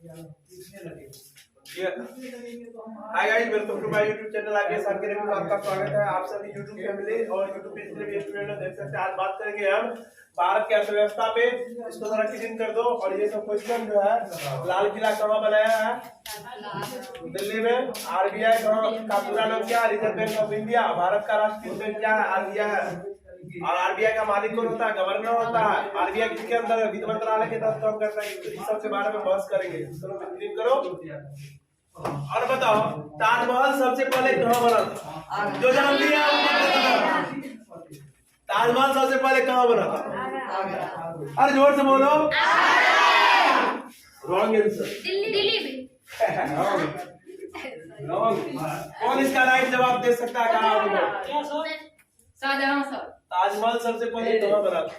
Hi guys, welcome to my YouTube channel. आगे सबके लिए आपका स्वागत है। आप सभी यूट्यूब फैमिली और यूट्यूब पे जितने भी स्टूडेंट देख सकते हैं। आज बात करेंगे हम भारत की अर्थव्यवस्था पे। इसको जरा क्लीन कर दो। और ये सब क्वेश्चन जो है, लाल किला कहाँ बनाया है? दिल्ली में। आरबीआई का पूरा नाम क्या है? Reserve bank of India. Bharat का राष्ट्रीय बैंक क्या है? आरबीआई है। और आरबीआई का मालिक कौन होता है? गवर्नर होता है। आरबीआई किसके अंदर है? वित्त मंत्रालय के तहत काम करता है। इस सब के बारे में बहस करेंगे। चलो क्लिक करो और बताओ, ताजमहल सबसे पहले कहाँ बना था? जो जन्म लिया ताजमहल सबसे पहले कहाँ बना था? अरे जोर से बोलो। Wrong answer. दिल्ली में। कौन इसका राइट जवाब दे सकता है? कहाँ? शाहजहां सर। ताजमहल सबसे पहले कहाँ बना था?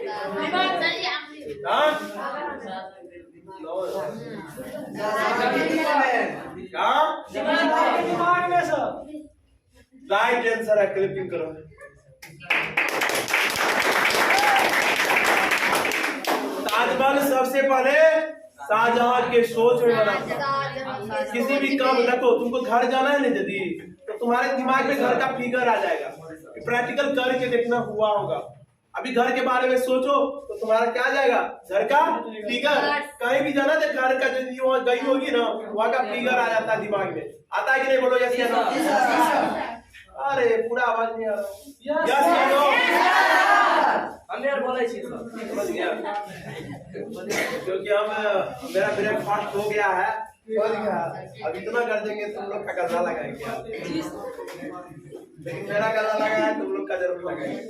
राइट आंसर है। क्लिपिंग करो। ताजमहल सबसे पहले शाहजहां के सोच में बना था। किसी भी काम देखो, तुमको घर जाना है ना यदि, तो तुम्हारे दिमाग में घर का फिगर आ जाएगा। प्रैक्टिकल करके देखना हुआ होगा। अभी घर के बारे में सोचो तो तुम्हारा क्या आ जाएगा? घर का फिगर। कहीं भी जाना तो घर का जो वहाँ गई होगी ना, वहाँ का फिगर आ जाता है दिमाग में। आता है कि नहीं? बोलो यस या नो। अरे पूरा आवाज नहीं आ रहा। यस या नो। क्योंकि हम मेरा ब्रेकफास्ट हो गया है। अब इतना कर देंगे तुम लोग का गला लगाएंगे, लेकिन मेरा गला लगा है, तुम लोग का जरूर लगाएंगे।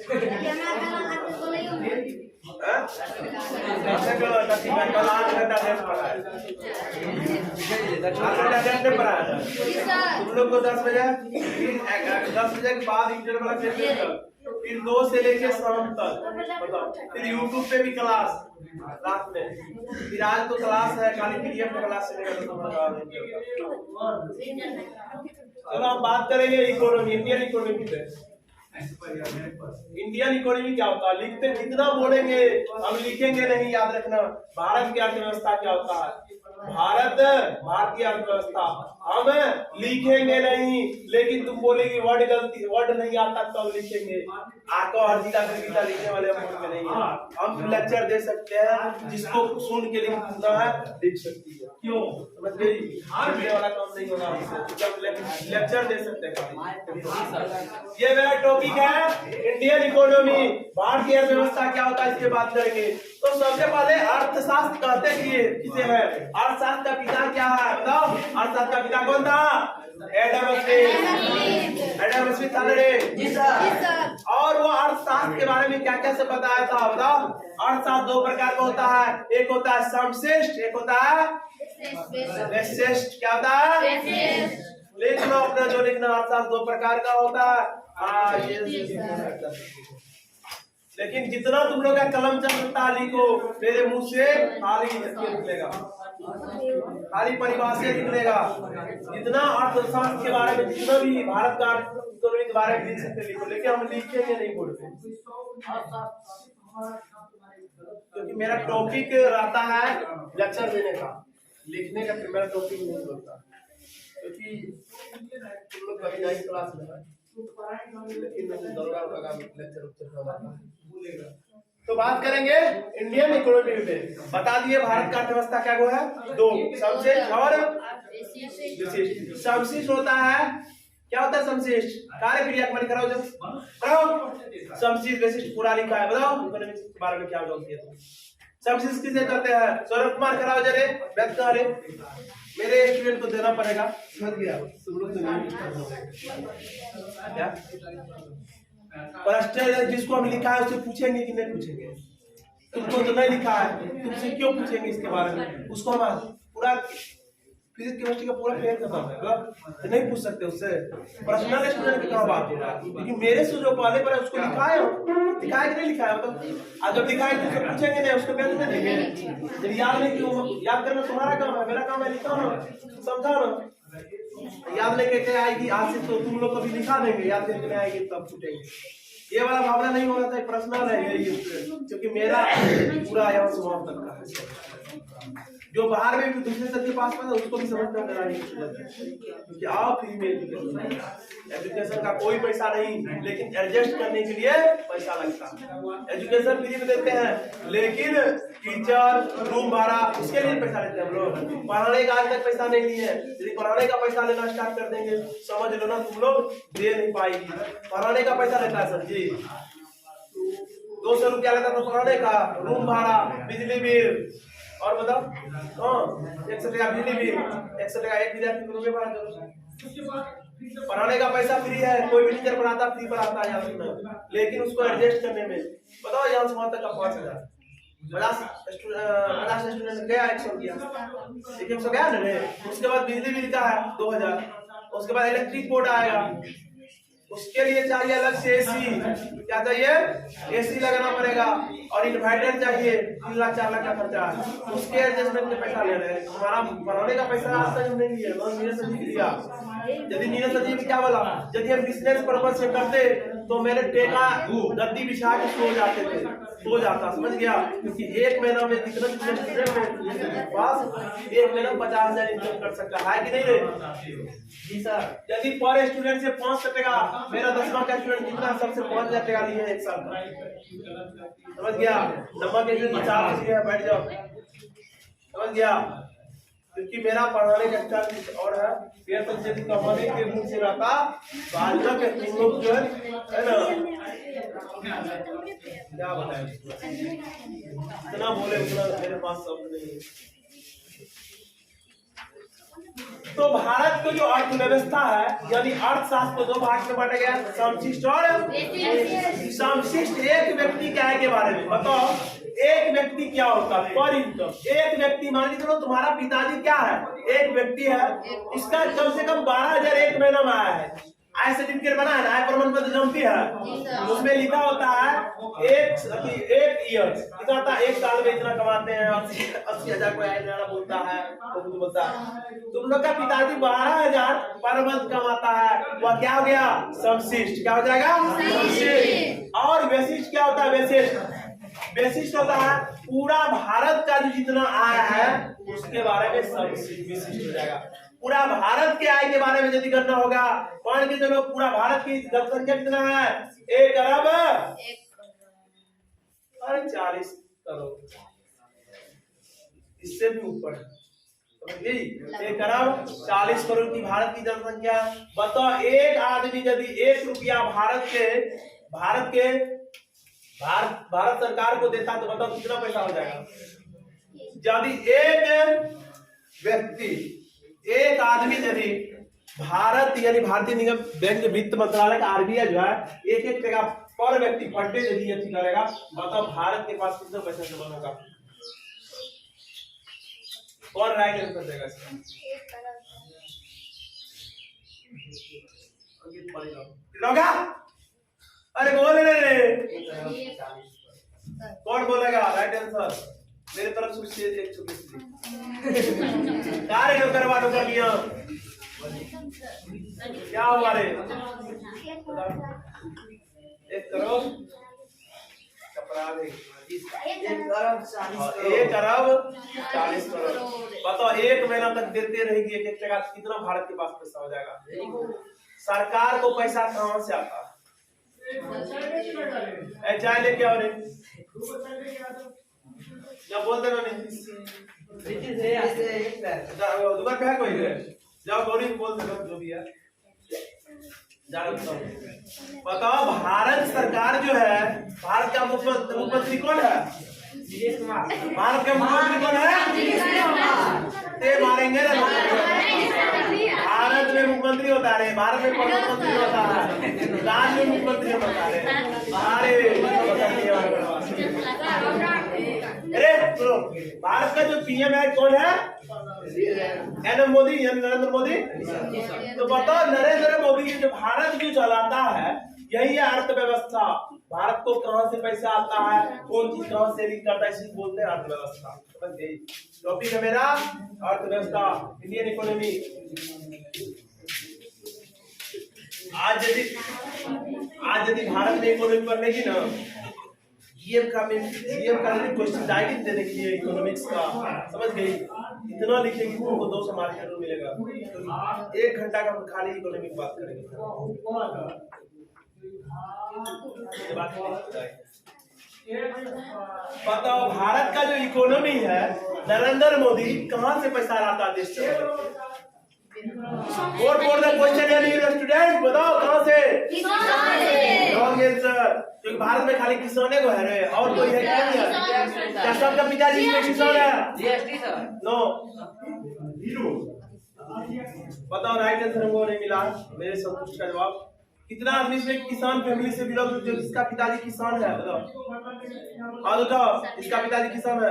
तुम लोग को 10 बजे के बाद इंटरवल फिर 2 से लेके शाम तक बताओ। फिर यूट्यूब पे भी क्लास रात में। फिर आज तो क्लास है, खाली पीडीएफ क्लास चलेगा। तो चलो हम बात करेंगे इकोनॉमी, इंडियन इकोनॉमी पे। इंडियन इकोनॉमी क्या होता है? लिखते जितना बोलेंगे हम लिखेंगे नहीं, याद रखना। भारत की अर्थव्यवस्था क्या होता है? भारतीय अर्थव्यवस्था हम लिखेंगे नहीं, लेकिन तुम बोलेगी वर्ड नहीं आता तब लिखेंगे। आपको हर गीता लिखने वाले हम नहीं है। हम लेक्चर दे सकते हैं, जिसको सुन के लिखना है लिख सकती है। क्यों? समझ गई? वाला काम नहीं होगा। लेक्चर दे सकते हैं। ये मेरा टॉपिक है इंडियन इकोनॉमी। भारतीय अर्थव्यवस्था क्या होता है इसके बात करेंगे। तो सबसे पहले अर्थशास्त्र कहते किसे है? अर्थशास्त्र का पिता क्या है? बताओ। अर्थशास्त्र का पिता कौन था? एडम स्मिथ था। और वो अर्थशास्त्र के बारे में क्या क्या से बताया था? बताओ। अर्थशास्त्र 2 प्रकार का होता है। एक होता है समश्रेष्ठ, एक होता है श्रेष्ठ। क्या होता है? लिख लो अपना जो लिखना। अर्थशास्त्र 2 प्रकार का होता है। लेकिन जितना तुम लोग का कलम चल सकता है लिखो। मेरे मुंह से खाली निकलेगा, खाली परिभाषा निकलेगा। जितना अर्थशास्त्र के बारे में, जितना भी भारत का इकोनॉमी के बारे में लिख सकते लिखो, लेकिन हम लिखेंगे नहीं बोलते। क्योंकि मेरा टॉपिक रहता है लेक्चर देने का, लिखने का मेरा टॉपिक नहीं होता। क्योंकि तुम लोग कभी नहीं क्लास में, तो बात करेंगे इंडियन इकोनॉमी पे। बता दिए भारत का अर्थव्यवस्था क्या वो है? 2, समश्रेष्ठ और विशिष्ट। समश्रेष्ठ होता है, क्या होता है समश्रेष्ठ? कार्य क्रिया को कराओ जब कराओ। समश्रेष्ठ विशिष्ट पूरा लिखा है। बताओ इकोनॉमिक्स के बारे में क्या जानती है तुम? समश्रेष्ठ किसे करते हैं? सौरभ कुमार कराओ जरे। व्यक्त करे, मेरे स्टूडेंट को देना पड़ेगा। समझ गया? तुम लोग तो नहीं क्या प्रश्न जिसको हम लिखा है उससे पूछेंगे कि नहीं पूछेंगे? तुमको तो नहीं लिखा है, तुमसे क्यों पूछेंगे इसके बारे में? उसको हम पूरा फिजिक्स केमिस्ट्री का पूरा फेल करना है, तो नहीं पूछ सकते उससे। पर्सनल स्टूडेंट की क्या बात हो रहा है? क्योंकि मेरे से जो पहले पर उसको लिखा है कि नहीं लिखा है? मतलब आज जब लिखा है तो पूछेंगे नहीं, उसको कैसे देंगे? जब याद नहीं क्यों? याद करना तुम्हारा काम है, मेरा काम है लिखा ना, समझा ना। याद नहीं करके आएगी आज से तो तुम लोग कभी लिखा देंगे, याद करके आएगी तब छूटेंगे। ये वाला भावना नहीं होना चाहिए। पर्सनल है यही, क्योंकि मेरा पूरा यहाँ समाप्त तक का है। जो बाहर में भी दूसरे सर के पास पढ़ा उसको भी समझ में करानी क्योंकि आप फ्री में एजुकेशन का कोई पैसा नहीं, लेकिन एडजस्ट करने के लिए पैसा लगता है। एजुकेशन फ्री में देते हैं, लेकिन टीचर, रूम भाड़ा, उसके लिए पैसा लेते हैं हम लोग। पढ़ाने का आज तक पैसा नहीं लिए। यदि पढ़ाने का पैसा लेना स्टार्ट कर देंगे, समझ लो ना तुम लोग दे नहीं पाएगी। पढ़ाने का पैसा लेता है सर जी, 200 रुपया लेता था पढ़ाने का, रूम भाड़ा, बिजली बिल, और बताओ 100 टका बिजली बिल, 100 टका एक विद्यार्थी को रुपये भाड़ा करो। पढ़ाने का पैसा फ्री है, कोई भी टीचर पढ़ाता फ्री पढ़ाता है, लेकिन उसको एडजस्ट करने में बताओ यहाँ से वहां तक का 5000 50 स्टूडेंट गया 100 किया, 100 गया ना रे। उसके बाद बिजली बिल का है 2000, उसके बाद इलेक्ट्रिक बोर्ड आएगा, उसके लिए चाहिए अलग से एसी, क्या चाहिए, एसी लगाना पड़ेगा, और इन्वर्टर चाहिए, 3 लाख 4 लाख का खर्चा है। उसके एडजस्टमेंट के पैसा ले रहे हैं। हमारा पढ़ाने का पैसा आज तक हमने लिया, नीरज सर जी दिया। यदि नीरज सर जी क्या बोला, यदि हम बिजनेस पर्पज से करते तो मेरे टेका गद्दी बिछा के सो जाते थे, सो जाता, समझ गया। क्योंकि एक महीना में कितना स्टूडेंट पास, एक महीना 50,000 इनकम कर सकता है कि नहीं रे जी सर। यदि पर स्टूडेंट से 500 टका, मेरा 10वां का स्टूडेंट कितना सबसे 5000 टका लिए एक साल का, समझ गया। नंबर के लिए 4 है, बैठ जाओ, समझ गया। क्योंकि मेरा पढ़ाने का स्टाइल कुछ और है। फिर तो यदि कमाने के मुंह से रहता तो आज तक तुम लोग जो है ना क्या बताएं, इतना बोले उतना मेरे पास शब्द नहीं। तो भारत की जो अर्थव्यवस्था है, यानी अर्थशास्त्र को 2 भाग में बांटा गया, समशिष्ट और समशिष्ट। एक व्यक्ति क्या है के बारे में बताओ, एक व्यक्ति क्या होता है, पर इनकम। एक व्यक्ति मान लीजिए चलो तुम्हारा पिताजी क्या है, एक व्यक्ति है, इसका कम से कम 12,000 एक महीना में आया है। आय सर्टिफिकेट बना है ना, आय प्रमाण पत्र जमती है, उसमें लिखा होता है एक ईयर कितना होता है, एक साल में इतना कमाते हैं, 80,000 को आय बोलता है, तो बोलता है। तुम लोग का पिताजी 12,000 पर मंथ कमाता है, वह क्या हो गया, समशिष्ट। क्या हो जाएगा, समशिष्ट। और वैशिष्ट क्या होता है, वैशिष्ट। वैशिष्ट होता है पूरा भारत का जो जितना आय है उसके बारे में विशिष्ट हो जाएगा। पूरा भारत के आय के बारे में यदि करना होगा, मान के चलो पूरा भारत की जनसंख्या कितना है, 1 अरब 40 करोड़, इससे भी ऊपर, समझ गई। 1 अरब 40 करोड़ की भारत की जनसंख्या। बताओ एक आदमी यदि 1 रुपया भारत सरकार को देता तो बताओ कितना पैसा हो जाएगा। यदि एक व्यक्ति, एक आदमी यदि भारत यानी भारतीय निगम बैंक वित्त मंत्रालय का आरबीआई जो है 1-1 टका पर व्यक्ति पर डे यदि अच्छी करेगा, बताओ भारत के पास कितना पैसा जमा होगा। कौन राइट आंसर देगा इसका, कितना? अरे बोल रहे कौन बोलेगा राइट आंसर, मेरे तरफ से एक छोटी सी कार्य करवा दो लिया क्या हुआ रे, 1 करोड़ कपड़ा 1 अरब 40 करोड़। बताओ एक महीना तक देते रहेगी 1-1 टका, कितना भारत के पास पैसा हो जाएगा। सरकार को पैसा कहां से आता है, चाय लेके आओ रे, जब बोल देना दुकान पे है कोई है, जाओ गौरी बोल देना जो भी है। बताओ भारत सरकार जो है, भारत का मुख्यमंत्री कौन है, भारत का मुख्यमंत्री कौन है, ते मारेंगे ना। भारत में मुख्यमंत्री होता है, भारत में प्रधानमंत्री होता है, राज्य में मुख्यमंत्री होता है। अरे सुनो, भारत का जो पीएम है कौन है, मोदी, नरेंद्र मोदी। तो बताओ नरेंद्र मोदी जो भारत जो चलाता है, यही है अर्थव्यवस्था। भारत को कहां से पैसा आता है, कौन चीज कहां से लिंक करता है, इसी बोलते हैं अर्थव्यवस्था। टॉपिक है मेरा अर्थव्यवस्था, इंडियन इकोनॉमी। आज यदि भारत में इकोनॉमी बनेगी ना, जीएम का क्वेश्चन आएगी देने के लिए इकोनॉमिक्स का, समझ गई? इतना लिखेगी तुमको 2 से मार्क जरूर मिलेगा। तो 1 घंटा का खाली इकोनॉमिक बात करेंगे। बताओ भारत का जो इकोनॉमी है, नरेंद्र मोदी कहाँ से पैसा लाता है देश से? What for the question है न्यू स्टूडेंट, बताओ कहाँ से? Wrong answer. क्योंकि भारत में खाली किसाने को है रे, और कोई है क्या सबका पिताजी इसमें किसान है? GST sir. नो, बताओ राइट आंसर हमको नहीं मिला। मेरे संतुष्ट का जवाब। कितना आदमी इसमें किसान फैमिली से बिलोंग जो जिसका पिताजी किसान है? बताओ। और बताओ इसका पिताजी किसान है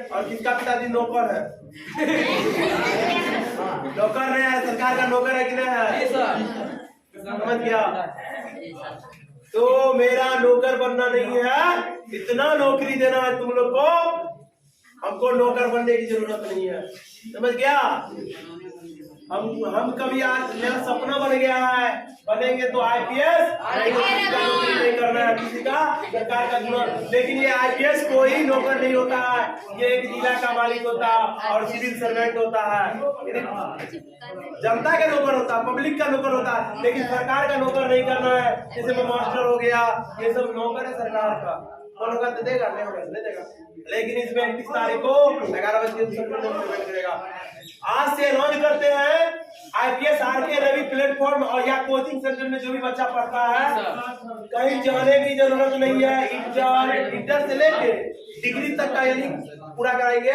और किसका पिताजी नौकर है? नौकर नहीं है, सरकार का नौकर है कि नहीं है? समझ गया? तो मेरा नौकर बनना नहीं है, इतना नौकरी देना है तुम लोग को, हमको नौकर बनने की जरूरत नहीं है। समझ गया? हम कभी आज मेरा सपना बन गया है, बनेंगे तो आईपीएस, नौकरी नहीं करना है किसी का, सरकार का चुनाव। लेकिन ये आईपीएस कोई नौकर नहीं होता है, ये एक जिला का मालिक होता है और सिविल सर्वेंट होता है, जनता का नौकर होता है, पब्लिक का नौकर होता है। लेकिन सरकार का नौकर नहीं करना है। जैसे मैं मास्टर हो गया, ये सब नौकर है सरकार का, कौन होगा तो देगा, नहीं देगा। लेकिन इसमें 31 तारीख को 11 बजे करेगा। आज से लॉन्च करते हैं आईपीएस आरके रवि प्लेटफॉर्म, और या कोचिंग सेंटर में जो भी बच्चा पढ़ता है, कहीं जाने की जरूरत नहीं है। इंटर से लेके डिग्री तक का यानी पूरा कराएंगे।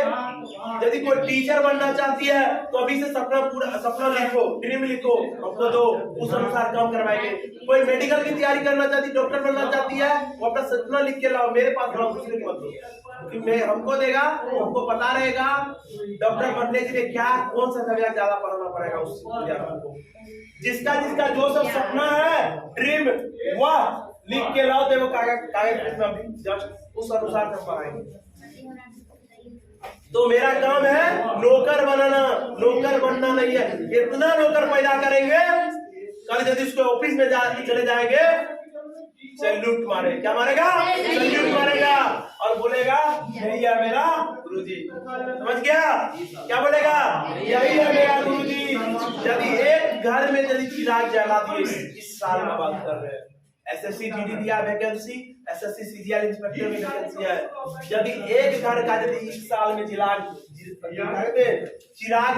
यदि कोई टीचर बनना चाहती है तो अभी से सपना लिखो, ड्रीम लिखो, अपना दो, उस अनुसार काम करवाएंगे। कोई मेडिकल की तैयारी करना चाहती, डॉक्टर बनना चाहती है, वो अपना सपना लिख के लाओ, मेरे पास लाओ, दूसरे को मत दो। क्योंकि मैं हमको देगा, हमको पता रहेगा डॉक्टर बनने के लिए क्या कौन सा सब्जेक्ट ज्यादा पढ़ना पड़ेगा उस को। जिसका जो सब सपना है, ड्रीम, वह लिख के लाओ, देखो कागज में जस्ट उस अनुसार हम पढ़ाएंगे। तो मेरा काम है नौकर बनाना, नौकर बनना नहीं है। इतना नौकर पैदा करेंगे, कल यदि उसको ऑफिस में चले जाएंगे, सैल्यूट मारे, क्या मारेगा? सैल्यूट मारेगा और बोलेगा यही है मेरा गुरुजी। समझ गया? क्या बोलेगा? यही है मेरा गुरुजी। यदि एक घर में यदि चिराग जला दिए, इस साल में बात कर रहे हैं, एसएससी जीडी दिया वैकेंसी, एसएससी सीजीएल इंस्पेक्टर में वैकेंसी है। यदि एक घर का यदि इस साल में चिराग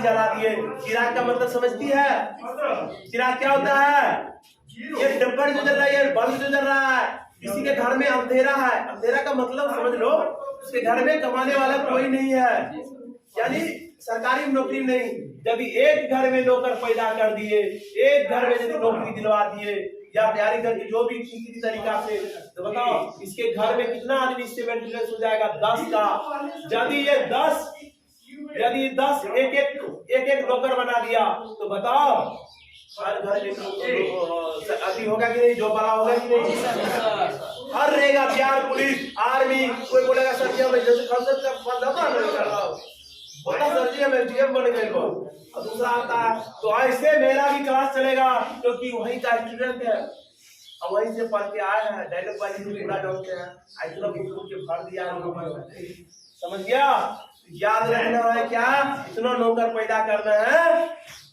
जला दिए, चिराग का मतलब समझती है? चिराग क्या होता है? ये डब्बा जो जल रहा है, ये बल्ब जो जल रहा है, किसी के घर में अंधेरा है। अंधेरा का मतलब समझ लो, उसके घर में कमाने वाला कोई नहीं है, यानी सरकारी नौकरी नहीं। यदि एक घर में नौकर पैदा कर दिए, एक घर में यदि नौकरी दिलवा दिए या तैयारी करके जो भी किसी तरीका से, तो बताओ इसके घर में कितना आदमी इससे मेंटेनेंस हो जाएगा? 10 का। यदि ये 10 एक नौकर बना दिया तो बताओ हर घर में अभी होगा कि नहीं? जॉब वाला होगा कि नहीं? हर रहेगा, बिहार पुलिस, आर्मी। कोई बोलेगा सर जी मैं जैसे कंसर्ट का पद नहीं कर रहा हूँ, बोला सर जी मैं डीएम बन गए को। और दूसरा आता है तो ऐसे मेरा भी क्लास चलेगा, क्योंकि वही का स्टूडेंट है और वहीं से पढ़ के आए हैं, डायलॉग बाजी से पूरा जानते हैं, ऐसा के भर दिया। समझ गया? याद रखना है क्या? इतना नौकर पैदा करना है।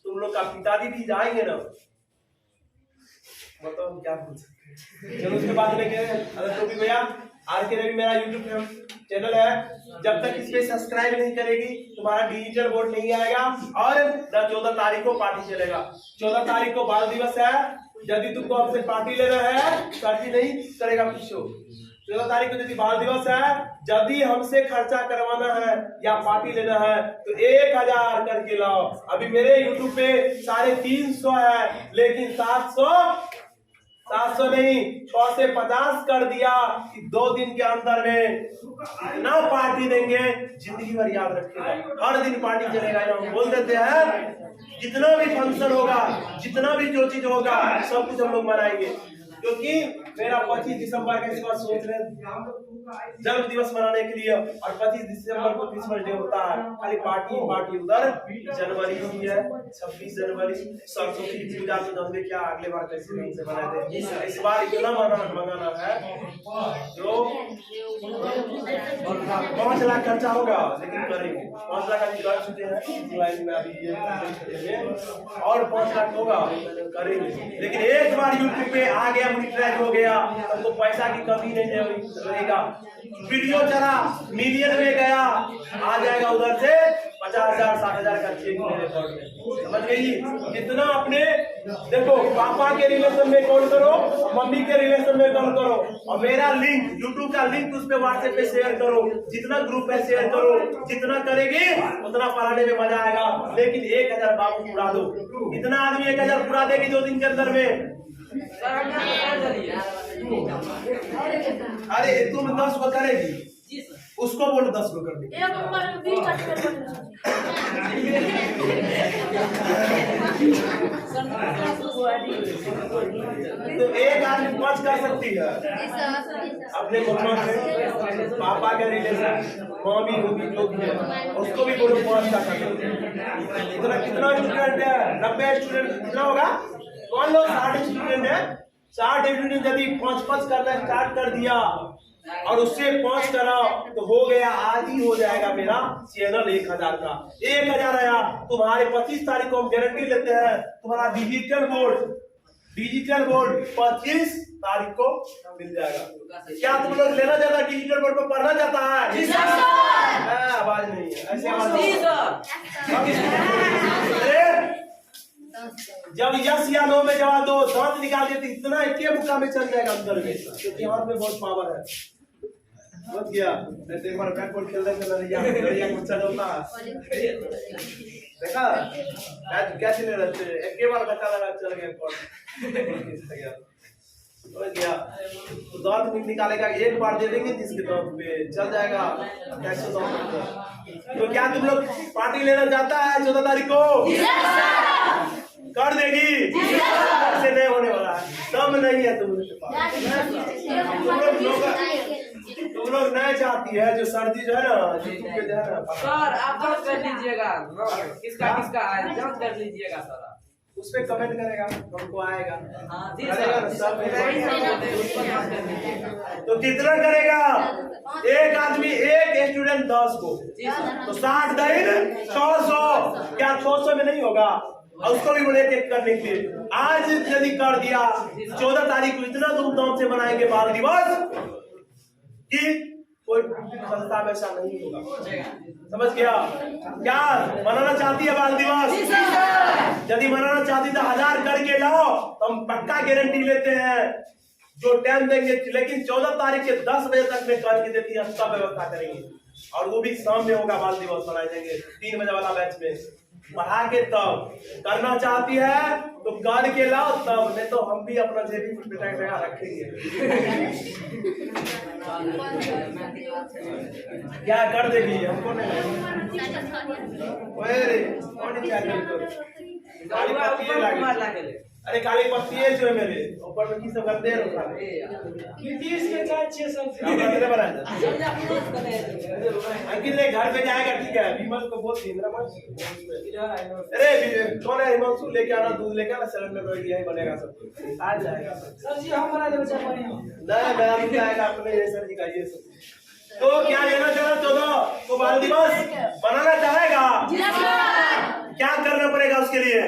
तुम लोग का पिताजी भी जाएंगे ना, बताओ हम क्या बोल सकते हैं। चलो उसके बाद लेके अगर तो भी भैया आरके रवि मेरा यूट्यूब चैनल है, जब तक इस पे सब्सक्राइब नहीं करेगी तुम्हारा डिजिटल वोट नहीं आएगा। और 14 तारीख को पार्टी चलेगा। 14 तारीख को बाल दिवस है, यदि तुमको हमसे पार्टी लेना है, पार्टी नहीं करेगा पूछो। 14 तारीख को यदि बाल दिवस है, यदि हमसे खर्चा करवाना है या पार्टी लेना है तो 1000 करके लाओ। अभी मेरे यूट्यूब पे 350 है, लेकिन 700 नहीं 6 से 50 कर दिया कि 2 दिन के अंदर में इतना पार्टी देंगे, जिंदगी भर याद रखेगा। हर दिन पार्टी चलेगा। हम बोल देते हैं जितना भी फंक्शन होगा, जितना भी जो चीज होगा, सब कुछ हम लोग मनाएंगे। क्योंकि मेरा 25 दिसंबर का इस बार सोच रहे हैं जन्म दिवस मनाने के लिए, और 25 दिसंबर को क्रिसमस डे होता है, खाली पार्टी पार्टी। उधर जनवरी ही है 26 जनवरी, सरसों की पूजा तो जानते क्या अगले बार कैसे नहीं से बनाए थे, इस बार इतना मनाना है जो 5 लाख खर्चा होगा, लेकिन करेंगे। 5 लाख अभी कर चुके हैं जुलाई में, अभी ये और 5 लाख होगा करेंगे। लेकिन एक बार यूट्यूब पे आ गया, मोनेटाइज हो गया, हमको पैसा की कमी नहीं रहेगा। वीडियो चला मिलियन में गया, आ जाएगा उधर से 50,000 60,000 का चेक मेरे अकाउंट में। समझ गई? जितना अपने देखो पापा के रिलेशन में कॉल करो, मम्मी के रिलेशन में कॉल करो, और मेरा लिंक यूट्यूब का लिंक उस पे व्हाट्सएप पे शेयर करो, जितना ग्रुप पे शेयर करो, जितना करेगी उतना पढ़ाने में मजा आएगा। लेकिन 1000 बाबू उड़ा दो, कितना आदमी 1000 उड़ा देगी 2 दिन के अंदर में? अरे तुम 10 को करेगी, उसको बोलो 10 को कर देगी। तो एक आदमी 5 कर सकती है अपने मम्मा से, पापा के रिलेशन, मम्मी होगी जो भी है, उसको भी बोलो 5 का कर सकते हैं। इतना कितना स्टूडेंट है? 90 स्टूडेंट कितना होगा? मान लो 60 स्टूडेंट है, 60 स्टूडेंट यदि 5 करना स्टार्ट कर दिया और उससे 5 करा तो हो गया, आज ही हो जाएगा मेरा चैनल 1000 का। 1000 आया, तुम्हारे 25 तारीख को हम गारंटी लेते हैं तुम्हारा डिजिटल बोर्ड 25 तारीख को मिल जाएगा। क्या तुम लोग लेना चाहता है? डिजिटल बोर्ड पर पढ़ना चाहता है? आवाज नहीं है, ऐसे जब यस या नो में जवाब दो, दांत निकाल देते, इतना एक मुक्का में चल जाएगा अंदर में, क्योंकि हाथ में बहुत पावर है। समझ गया? नहीं तो एक बार बैट बॉल खेल रहे थे लड़िया को चलता देखा मैच कैसे ले रहे थे, एक बार धक्का लगा चल गया बॉल। समझ गया? तो दांत निकालेगा, एक बार दे देंगे जिसके दांत पे चल जाएगा। कैसे दांत? तो क्या तुम लोग पार्टी लेना चाहता है 14 तारीख को? कर देगी? ऐसे नहीं होने वाला है, दम नहीं है तुम लोग के पास। तुम लोग नहीं चाहती है जो सर्दी जो है ना, यूट्यूब पे जो है ना सर, आप जांच कर लीजिएगा किसका है, जांच कर लीजिएगा सर। उस पे कमेंट करेगा, हमको आएगा। तो कितना करेगा? एक आदमी, एक स्टूडेंट 10 को, तो 60 दिन 600। क्या 600 में नहीं होगा? और उसको भी बोले एक करने के लिए। आज यदि कर दिया 14 तारीख को इतना धूमधाम से मनाएंगे बाल दिवस कि कोई संस्था में ऐसा नहीं होगा। समझ गया? क्या मनाना चाहती है बाल दिवस? यदि मनाना चाहती तो 1000 करके लाओ, तो हम पक्का गारंटी लेते हैं जो टाइम देंगे। लेकिन 14 तारीख के 10 बजे तक में करके देती है, सब व्यवस्था करेंगे, और वो भी शाम में होगा। बाल दिवस मनाए जाएंगे 3 बजे वाला बैच में पढ़ा के। तब करना चाहती है तो कर के लाओ, तब नहीं तो हम भी अपना जेबी कुछ बेटा रखेंगे। क्या कर देगी? हमको नहीं अरे काली पत्ती है जो है मेरे ऊपर में की सब करते हैं अंकित घर पे जाएगा, ठीक है? विमल को बोल दी मेरा अरे कौन है हिमांशु, लेके आना दूध, लेके आना सिलेंडर, यही बनेगा सब कुछ, आ जाएगा सर जी। हम बना देंगे नहीं, मेरा भी आएगा अपने सर जी का ये सब। तो क्या लेना चाह रहा 14 को बाल दिवस बनाना चाहेगा? क्या करना पड़ेगा उसके लिए?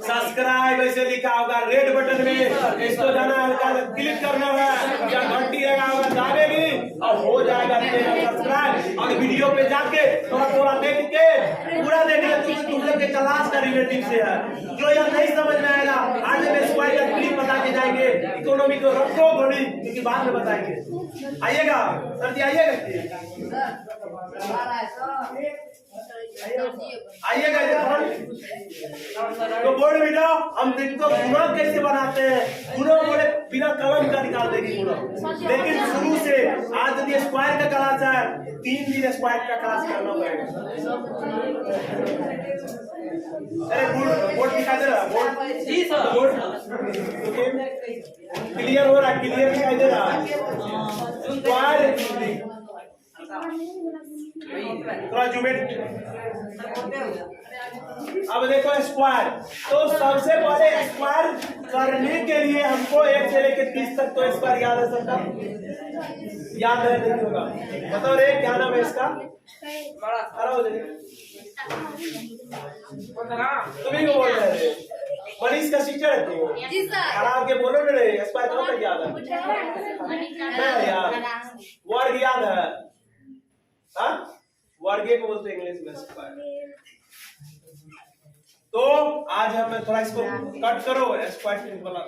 सब्सक्राइब ऐसे लिखा होगा रेड बटन में, इसको जाना है, क्लिक करना है, या घंटी लगा होगा दाबेगी और हो जाएगा सब्सक्राइब। और वीडियो पे जाके थोड़ा देख के पूरा देखिए, तुम लोग के क्लास का रिलेटिव से है। जो यार नहीं समझ में आएगा आज में स्क्वायर का क्लिक बता के जाएंगे, इकोनॉमी को रखो घोड़ी, क्योंकि बाद में बताएंगे। आइएगा सर जी, आइएगा आइएगा तो बोर्ड बिना हम देखो गुना कैसे बनाते हैं। गुना बोले बिना कलम का निकाल देगी गुना, लेकिन शुरू से आज यदि स्क्वायर का क्लास है 3 दिन स्क्वायर का क्लास करना पड़ेगा। अरे बोर्ड दिखाई दे रहा है? बोर्ड जी सर। बोर्ड क्लियर हो रहा है? क्लियर दिखाई दे रहा है? स्क्वायर थोड़ा जुमेट। अब देखो स्क्वायर, तो सबसे पहले स्क्वायर करने के लिए हमको 1 से लेकर 30 तक तो स्क्वायर याद है सबका? याद है नहीं होगा? बताओ रे, क्या नाम है इसका? बड़ा खड़ा हो जाइए। बड़ा तुम्ही को बोल रहे थे मनीष का शिक्षक है तुम? जी सर। खड़ा होके बोलो ना रे, स्क्वायर कहाँ तक याद है? नहीं यार, वर्ग याद है? हाँ, वर्ग को बोलते हैं इंग्लिश में स्क्वायर। तो आज हम थोड़ा इसको कट करो, स्क्वायर वाला